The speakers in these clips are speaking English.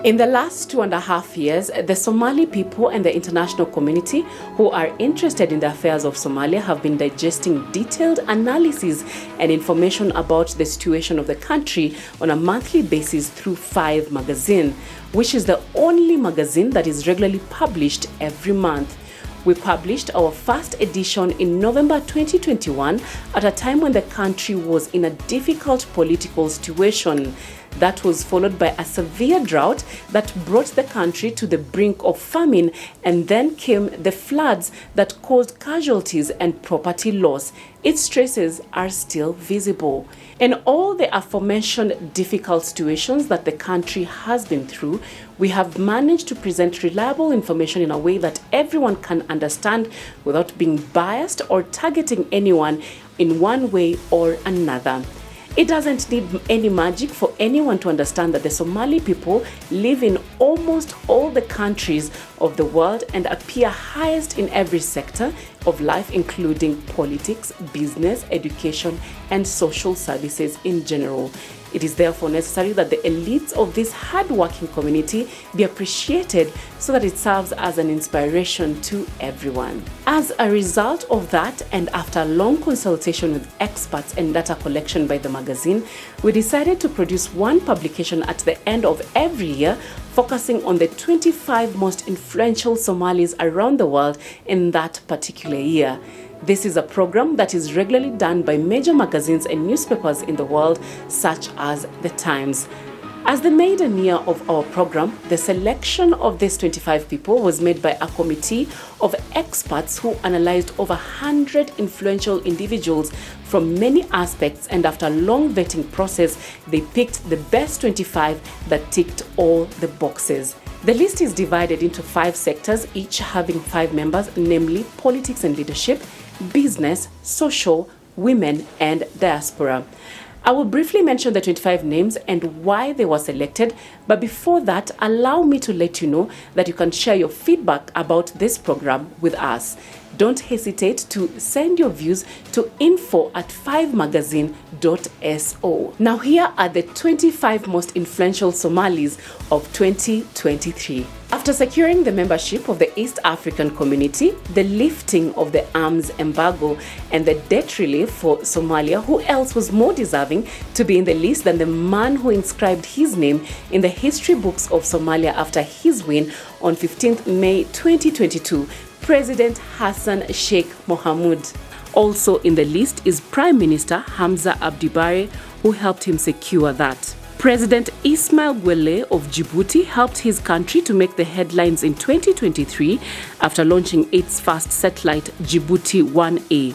In the last 2.5 years, the Somali people and the international community who are interested in the affairs of Somalia have been digesting detailed analysis and information about the situation of the country on a monthly basis through 5Magazine, which is the only magazine that is regularly published every month. We published our first edition in November 2021 at a time when the country was in a difficult political situation. That was followed by a severe drought that brought the country to the brink of famine, and then came the floods that caused casualties and property loss. Its traces are still visible. In all the aforementioned difficult situations that the country has been through, we have managed to present reliable information in a way that everyone can understand without being biased or targeting anyone in one way or another. It doesn't need any magic for anyone to understand that the Somali people live in almost all the countries of the world and appear highest in every sector of life, including politics, business, education, and social services in general. It is therefore necessary that the elites of this hard-working community be appreciated so that it serves as an inspiration to everyone. As a result of that, and after long consultation with experts and data collection by the magazine, we decided to produce one publication at the end of every year, focusing on the 25 most influential Somalis around the world in that particular year. This is a program that is regularly done by major magazines and newspapers in the world, such as The Times. As the maiden year of our program, the selection of these 25 people was made by a committee of experts who analyzed over 100 influential individuals from many aspects, and after a long vetting process, they picked the best 25 that ticked all the boxes. The list is divided into 5 sectors, each having 5 members, namely politics and leadership, business, social, women, and diaspora. I will briefly mention the 25 names and why they were selected, but before that, allow me to let you know that you can share your feedback about this program with us. Don't hesitate to send your views to info@5magazine.so. Now here are the 25 most influential Somalis of 2023. After securing the membership of the East African Community, the lifting of the arms embargo, and the debt relief for Somalia, who else was more deserving to be in the list than the man who inscribed his name in the history books of Somalia after his win on 15th May 2022, President Hassan Sheikh Mohamud. Also in the list is Prime Minister Hamza Abdi Barre, who helped him secure that. President Ismail Gwele of Djibouti helped his country to make the headlines in 2023 after launching its first satellite, Djibouti 1A.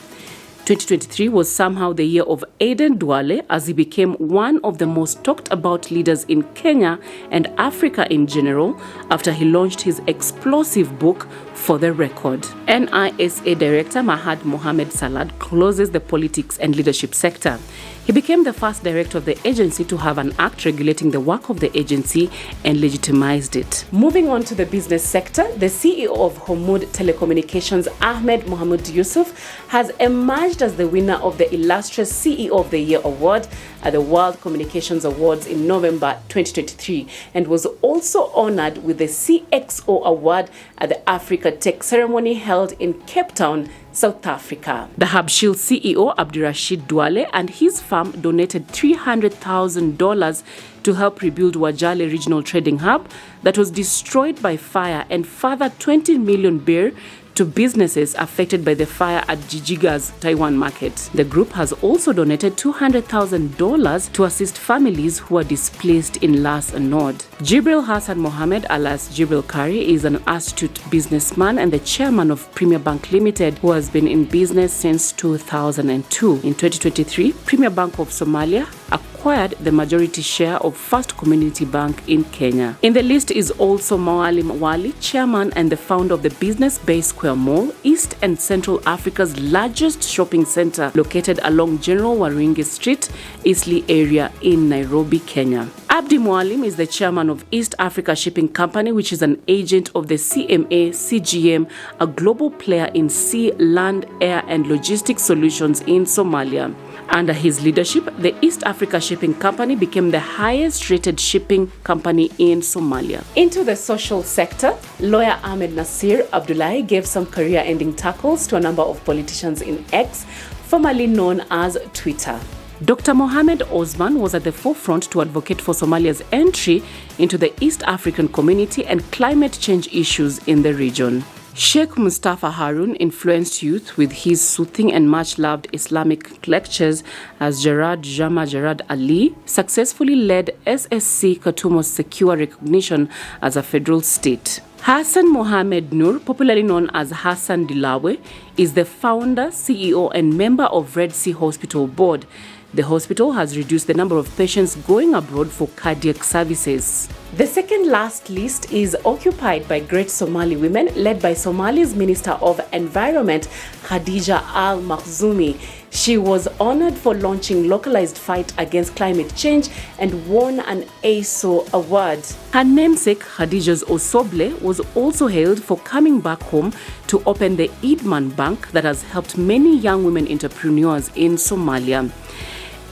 2023 was somehow the year of Aden Duale, as he became one of the most talked about leaders in Kenya and Africa in general after he launched his explosive book, For the Record. NISA Director Mahad Mohamed Salad closes the politics and leadership sector. He became the first director of the agency to have an act regulating the work of the agency and legitimized it. Moving on to the business sector, the CEO of Hormud Telecommunications, Ahmed Mohamud Yusuf, has emerged as the winner of the illustrious CEO of the Year award at the World Communications Awards in November 2023, and was also honored with the CXO award at the Africa Tech ceremony held in Cape Town, South Africa. The Habshil CEO, Abdirashid Duale, and his firm donated $300,000 to help rebuild Wajale Regional Trading Hub that was destroyed by fire, and further 20 million birr to businesses affected by the fire at Jijiga's Taiwan market. The group has also donated $200,000 to assist families who are displaced in Las Anod. Jibril Hassan Mohammed, alias Jibril Kari, is an astute businessman and the chairman of Premier Bank Limited, who has been in business since 2002. In 2023, Premier Bank of Somalia acquired the majority share of First Community Bank in Kenya. In the list is also Maalim Wali, chairman and the founder of the Business Bay Square Mall, East and Central Africa's largest shopping center, located along General Waringi Street, Eastleigh area in Nairobi, Kenya. Abdi Mualim is the chairman of East Africa Shipping Company, which is an agent of the CMA CGM, a global player in sea, land, air, and logistics solutions in Somalia. Under his leadership, the East Africa Shipping Company became the highest-rated shipping company in Somalia. Into the social sector, lawyer Ahmed Nasir Abdullahi gave some career-ending tackles to a number of politicians in X, formerly known as Twitter. Dr. Mohamed Osman was at the forefront to advocate for Somalia's entry into the East African community and climate change issues in the region. Sheikh Mustafa Harun influenced youth with his soothing and much-loved Islamic lectures as Jarad Jama Jarad Ali successfully led SSC Khartoum's secure recognition as a federal state. Hassan Mohamed Nur, popularly known as Hassan Dilawe, is the founder, CEO and member of Red Sea Hospital Board. The hospital has reduced the number of patients going abroad for cardiac services. The second last list is occupied by great Somali women led by Somali's Minister of Environment, Khadija Al Makhzoumi. She was honored for launching localized fight against climate change and won an ASO award. Her namesake, Khadija's Osoble, was also hailed for coming back home to open the Idman Bank that has helped many young women entrepreneurs in Somalia.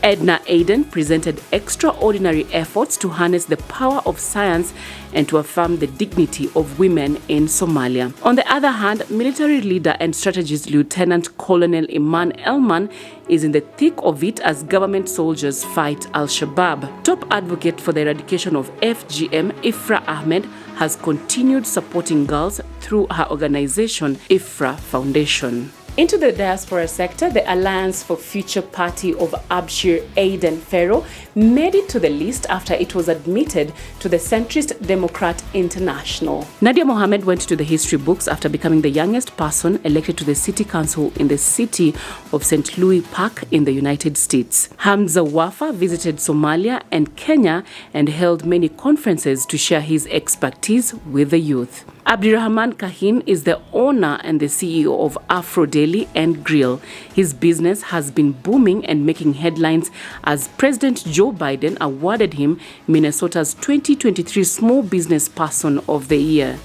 Edna Aden presented extraordinary efforts to harness the power of science and to affirm the dignity of women in Somalia. On the other hand, military leader and strategist Lieutenant Colonel Iman Elman is in the thick of it as government soldiers fight Al-Shabaab. Top advocate for the eradication of FGM, Ifra Ahmed, has continued supporting girls through her organization, Ifra Foundation. Into the diaspora sector, the Alliance for Future Party of Abshir Aden Pharaoh made it to the list after it was admitted to the centrist Democrat International. Nadia Mohammed went to the history books after becoming the youngest person elected to the city council in the city of St. Louis Park in the United States. Hamza Wafa visited Somalia and Kenya and held many conferences to share his expertise with the youth. Abdirahman Kahin is the owner and the CEO of Afro Deli and Grill. His business has been booming and making headlines as President Joe Biden awarded him Minnesota's 2023 Small Business Person of the Year.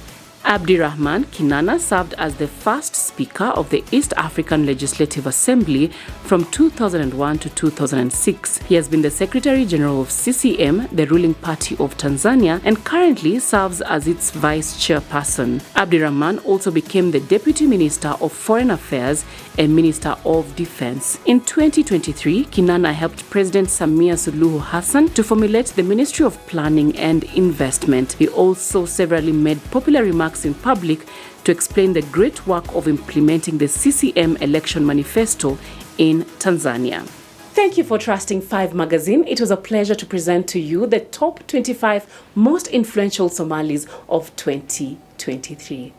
Abdirahman Kinana served as the first Speaker of the East African Legislative Assembly from 2001 to 2006. He has been the Secretary General of CCM, the ruling party of Tanzania, and currently serves as its Vice Chairperson. Abdirahman also became the Deputy Minister of Foreign Affairs and Minister of Defense. In 2023, Kinana helped President Samia Suluhu Hassan to formulate the Ministry of Planning and Investment. He also severally made popular remarks in public to explain the great work of implementing the CCM election manifesto in Tanzania. Thank you for trusting 5Magazine. It was a pleasure to present to you the top 25 most influential Somalis of 2023.